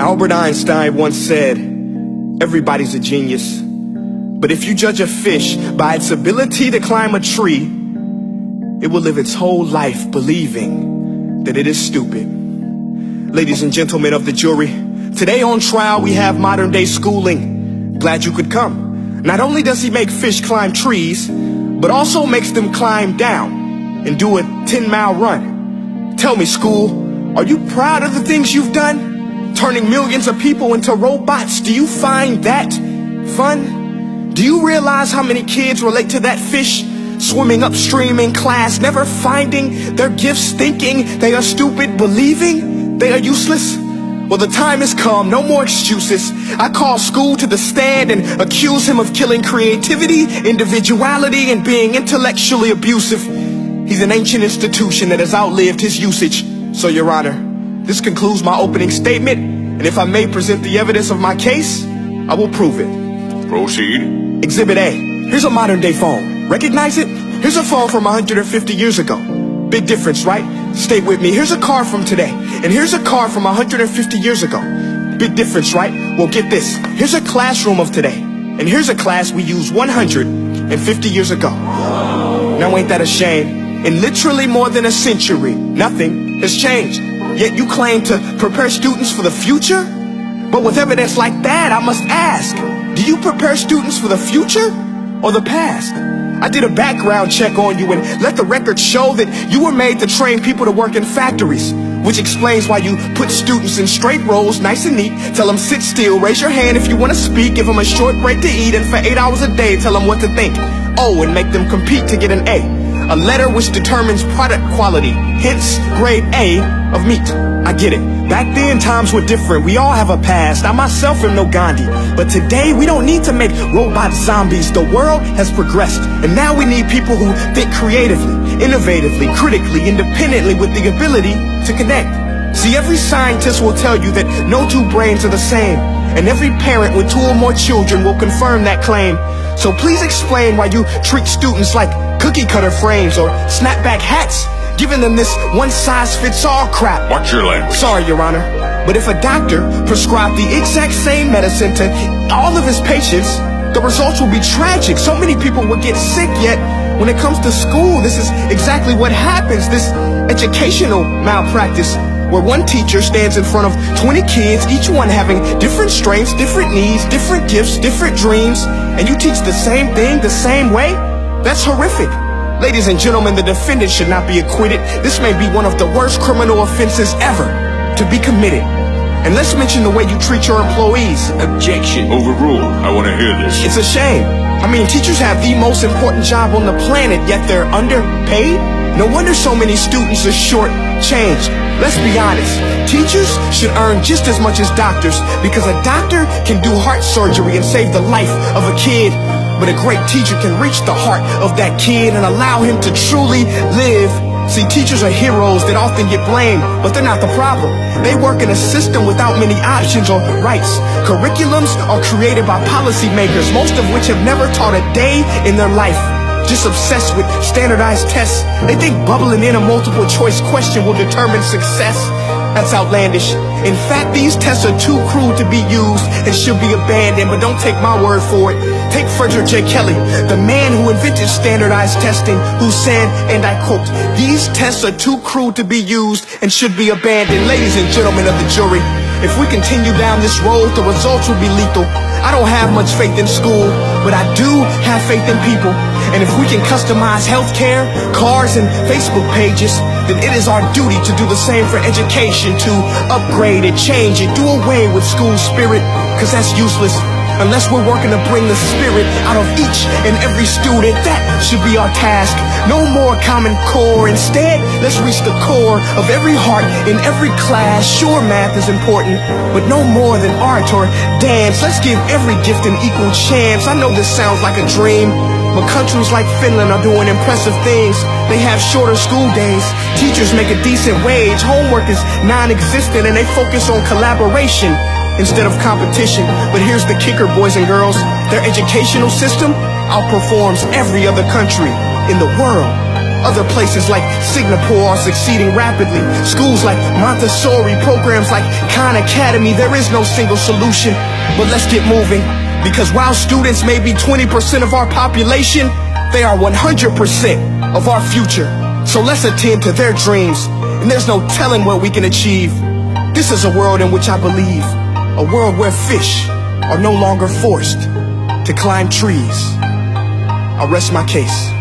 Albert Einstein once said, everybody's a genius. But if you judge a fish by its ability to climb a tree, it will live its whole life believing that it is stupid. Ladies and gentlemen of the jury, today on trial we have modern day schooling. Glad you could come. Not only does he make fish climb trees, but also makes them climb down and do a 10-mile run. Tell me, school, are you proud of the things you've done? Turning millions of people into robots, do you find that fun? Do you realize how many kids relate to that fish swimming upstream in class, never finding their gifts, thinking they are stupid, believing they are useless? Well, the time has come, no more excuses. I call school to the stand and accuse him of killing creativity, individuality, and being intellectually abusive. He's an ancient institution that has outlived his usage. So, Your Honor, this concludes my opening statement, and if I may present the evidence of my case, I will prove it. Proceed. Exhibit A. Here's a modern day phone. Recognize it? Here's a phone from 150 years ago. Big difference, right? Stay with me. Here's a car from today, and here's a car from 150 years ago. Big difference, right? Well, get this. Here's a classroom of today, and here's a class we used 150 years ago. Now ain't that a shame? In literally more than a century, nothing has changed. Yet you claim to prepare students for the future? But with evidence like that, I must ask, do you prepare students for the future or the past? I did a background check on you and let the record show that you were made to train people to work in factories, which explains why you put students in straight rows, nice and neat, tell them sit still, raise your hand if you want to speak, give them a short break to eat, and for 8 hours a day tell them what to think. Oh, and make them compete to get an A. A letter which determines product quality, hence grade A of meat. I get it. Back then, times were different. We all have a past. I myself am no Gandhi. But today, we don't need to make robot zombies. The world has progressed. And now we need people who think creatively, innovatively, critically, independently, with the ability to connect. See, every scientist will tell you that no two brains are the same. And every parent with 2 or more children will confirm that claim. So please explain why you treat students like cookie cutter frames or snapback hats, giving them this one-size-fits-all crap. Watch your language. Sorry, Your Honor, but if a doctor prescribed the exact same medicine to all of his patients, the results will be tragic. So many people will get sick, yet when it comes to school, this is exactly what happens. This educational malpractice, where one teacher stands in front of 20 kids, each one having different strengths, different needs, different gifts, different dreams, and you teach the same thing the same way? That's horrific. Ladies and gentlemen, the defendant should not be acquitted. This may be one of the worst criminal offenses ever to be committed. And let's mention the way you treat your employees. Objection. Overruled. I want to hear this. It's a shame. I mean, teachers have the most important job on the planet, yet they're underpaid? No wonder so many students are short-changed. Let's be honest. Teachers should earn just as much as doctors, because a doctor can do heart surgery and save the life of a kid. But a great teacher can reach the heart of that kid and allow him to truly live. See, teachers are heroes that often get blamed, but they're not the problem. They work in a system without many options or rights. Curriculums are created by policymakers, most of which have never taught a day in their life. Just obsessed with standardized tests. They think bubbling in a multiple choice question will determine success. That's outlandish. In fact, these tests are too crude to be used and should be abandoned, but don't take my word for it. Take Frederick J. Kelly, the man who invented standardized testing, who said, and I quote, "These tests are too crude to be used and should be abandoned." Ladies and gentlemen of the jury, if we continue down this road, the results will be lethal. I don't have much faith in school, but I do have faith in people. And if we can customize healthcare, cars, and Facebook pages, then it is our duty to do the same for education, to upgrade it, change it, do away with school spirit, because that's useless. Unless we're working to bring the spirit out of each and every student, that should be our task. No more Common Core. Instead, let's reach the core of every heart in every class. Sure, math is important, but no more than art or dance. Let's give every gift an equal chance. I know this sounds like a dream, but countries like Finland are doing impressive things. They have shorter school days. Teachers make a decent wage. Homework is non-existent, and they focus on collaboration instead of competition. But here's the kicker, boys and girls. Their educational system outperforms every other country in the world. Other places like Singapore are succeeding rapidly. Schools like Montessori, programs like Khan Academy. There is no single solution, but let's get moving. Because while students may be 20% of our population, they are 100% of our future. So let's attend to their dreams, and there's no telling what we can achieve. This is a world in which I believe, a world where fish are no longer forced to climb trees. I'll rest my case.